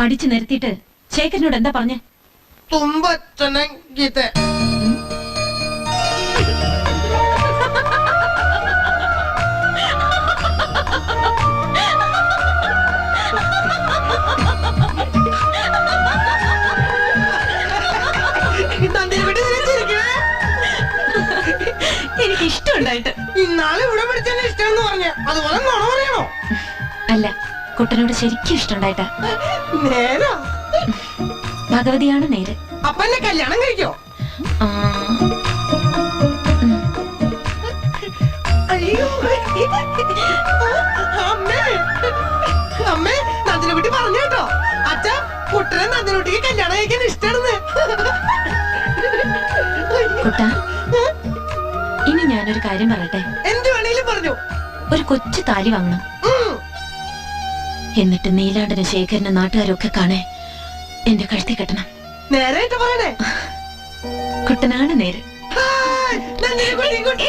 അടിച്ചു നിരത്തിയിട്ട് ശേഖരനോട് എന്താ പറഞ്ഞേ? തുമ്പച്ചനെ ഗീത. എനിക്ക് ഇഷ്ടമുണ്ടായിട്ട്. ഇന്നാളെ ഇവിടെ പഠിച്ചെന്നെ ഇഷ്ടമെന്ന് പറഞ്ഞ അതുപോലെ നുണ പറയണോ? അല്ല, കുട്ടനോട് ശരിക്കും ഇഷ്ടമുണ്ടായിട്ടാ. നേരാ? ഭഗവതിയാണ് നേര്. അപ്പൊ എന്നെ കല്യാണം കഴിക്കോ? അയ്യോ അമ്മേ, അമ്മേ നന്ദിനെക്കുട്ടി പറഞ്ഞു കേട്ടോ, അച്ഛാ കുട്ടനെ നന്ദിനെക്കുട്ടിക്ക് കല്യാണം കഴിക്കാൻ ഇഷ്ടാണെന്ന്. കുട്ട, ഇനി ഞാനൊരു കാര്യം പറയട്ടെ. എന്ത് വേണേലും പറഞ്ഞു. ഒരു കൊച്ചു താലി വാങ്ങണം. എന്നിട്ട് നീലാണ്ടനും ശേഖരനും നാട്ടുകാരൊക്കെ കാണേ എന്റെ കഴുത്തി കെട്ടണം. നേരായിട്ട് പറയണേ. കുട്ടനാണ് നേര്. നന്ദിനെക്കുട്ടി